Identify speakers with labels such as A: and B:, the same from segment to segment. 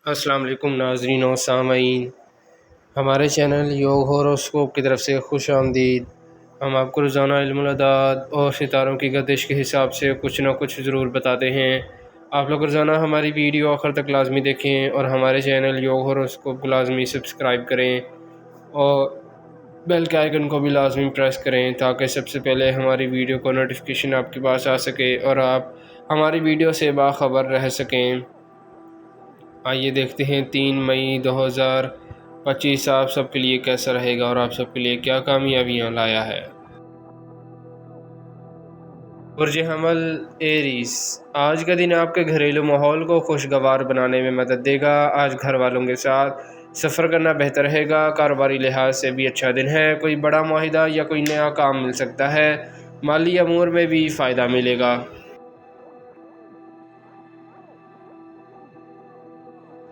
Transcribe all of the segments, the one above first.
A: السلام علیکم ناظرین و سامعین، ہمارے چینل یوگ ہوروسکوپ کی طرف سے خوش آمدید۔ ہم آپ کو روزانہ علم الاعداد اور ستاروں کی گردش کے حساب سے کچھ نہ کچھ ضرور بتاتے ہیں۔ آپ لوگ روزانہ ہماری ویڈیو آخر تک لازمی دیکھیں اور ہمارے چینل یوگ ہوروسکوپ کو لازمی سبسکرائب کریں اور بیل کے آئیکن کو بھی لازمی پریس کریں تاکہ سب سے پہلے ہماری ویڈیو کو نوٹیفیکیشن آپ کے پاس آ سکے اور آپ ہماری ویڈیو سے باخبر رہ سکیں۔ آئیے دیکھتے ہیں 3 مئی 2025 آپ سب کے لیے کیسا رہے گا اور آپ سب کے لیے کیا کامیابیاں لایا ہے۔ برج حمل ایریز، آج کا دن آپ کے گھریلو ماحول کو خوشگوار بنانے میں مدد دے گا۔ آج گھر والوں کے ساتھ سفر کرنا بہتر رہے گا۔ کاروباری لحاظ سے بھی اچھا دن ہے، کوئی بڑا معاہدہ یا کوئی نیا کام مل سکتا ہے۔ مالی امور میں بھی فائدہ ملے گا۔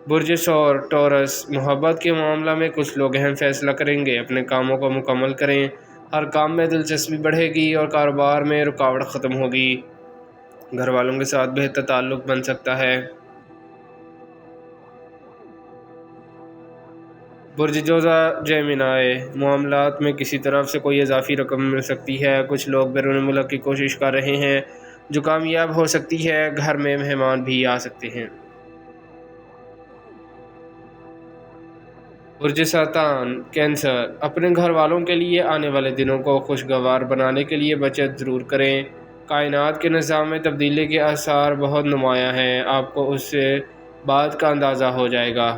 A: برج ثور ٹورس، محبت کے معاملہ میں کچھ لوگ اہم فیصلہ کریں گے۔ اپنے کاموں کو مکمل کریں، ہر کام میں دلچسپی بڑھے گی اور کاروبار میں رکاوٹ ختم ہوگی۔ گھر والوں کے ساتھ بہتر تعلق بن سکتا ہے۔ برج جوزا جیمنائی، معاملات میں کسی طرف سے کوئی اضافی رقم مل سکتی ہے۔ کچھ لوگ بیرون ملک کی کوشش کر رہے ہیں جو کامیاب ہو سکتی ہے۔ گھر میں مہمان بھی آ سکتے ہیں۔ برج سرطان کینسر، اپنے گھر والوں کے لیے آنے والے دنوں کو خوشگوار بنانے کے لیے بچت ضرور کریں۔ کائنات کے نظام میں تبدیلی کے آثار بہت نمایاں ہیں، آپ کو اس سے بات کا اندازہ ہو جائے گا۔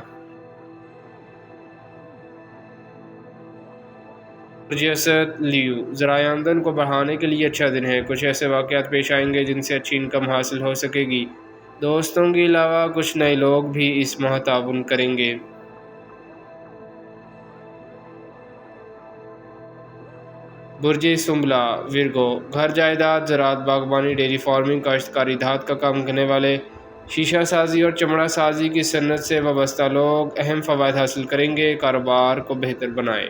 A: برج اسد لیو، ذرائع آمدن کو بڑھانے کے لیے اچھا دن ہے۔ کچھ ایسے واقعات پیش آئیں گے جن سے اچھی انکم حاصل ہو سکے گی۔ دوستوں کے علاوہ کچھ نئے لوگ بھی اس ماہ تعاون کریں گے۔ برج سنبلا ورگو، گھر جائیداد، زراعت، باغبانی، ڈیری فارمنگ، کاشتکاری، دھات کا کام کرنے والے، شیشہ سازی اور چمڑا سازی کی صنعت سے وابستہ لوگ اہم فوائد حاصل کریں گے۔ کاروبار کو بہتر بنائیں۔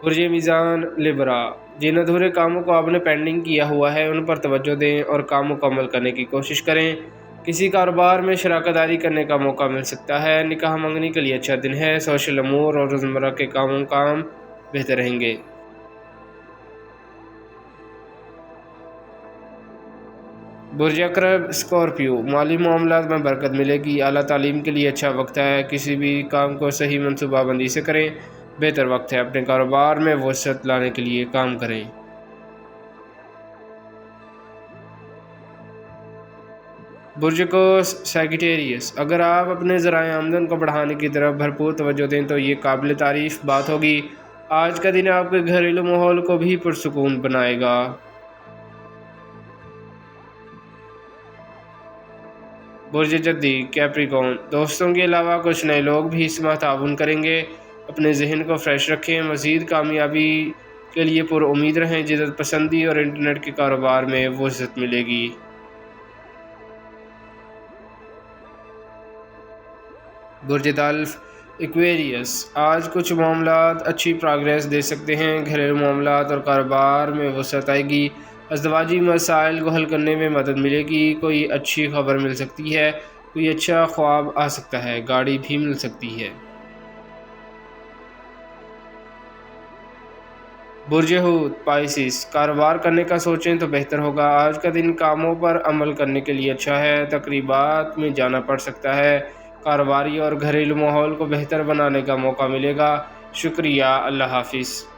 A: برج میزان لبرا، جن ادھورے کاموں کو آپ نے پینڈنگ کیا ہوا ہے ان پر توجہ دیں اور کام مکمل کرنے کی کوشش کریں۔ کسی کاروبار میں شراکت داری کرنے کا موقع مل سکتا ہے۔ نکاح منگنی کے لیے اچھا دن ہے۔ سوشل امور اور روزمرہ کے کام بہتر رہیں گے۔ برج عقرب اسکارپیو، مالی معاملات میں برکت ملے گی۔ اعلیٰ تعلیم کے لیے اچھا وقت ہے۔ کسی بھی کام کو صحیح منصوبہ بندی سے کریں، بہتر وقت ہے۔ اپنے کاروبار میں وسعت لانے کے لیے کام کریں۔ برج قوس سیگیٹیریس، اگر آپ اپنے ذرائع آمدن کو بڑھانے کی طرف بھرپور توجہ دیں تو یہ قابل تعریف بات ہوگی۔ آج کا دن آپ کے گھریلو ماحول کو بھی پرسکون بنائے گا۔ برج جدی کیپریکون، دوستوں کے علاوہ کچھ نئے لوگ بھی اس ماہ تعاون کریں گے۔ اپنے ذہن کو فریش رکھیں، مزید کامیابی کے لیے پر امید رہیں۔ جدت پسندی اور انٹرنیٹ کے کاروبار میں وسعت ملے گی۔ برج دلف ایکویریس، آج کچھ معاملات اچھی پروگریس دے سکتے ہیں۔ گھریلو معاملات اور کاروبار میں وسعت آئے گی۔ ازدواجی مسائل کو حل کرنے میں مدد ملے گی۔ کوئی اچھی خبر مل سکتی ہے، کوئی اچھا خواب آ سکتا ہے، گاڑی بھی مل سکتی ہے۔ برج حوت پائسس، کاروبار کرنے کا سوچیں تو بہتر ہوگا۔ آج کا دن کاموں پر عمل کرنے کے لیے اچھا ہے۔ تقریبات میں جانا پڑ سکتا ہے۔ کاروباری اور گھریلو ماحول کو بہتر بنانے کا موقع ملے گا۔ شکریہ، اللہ حافظ۔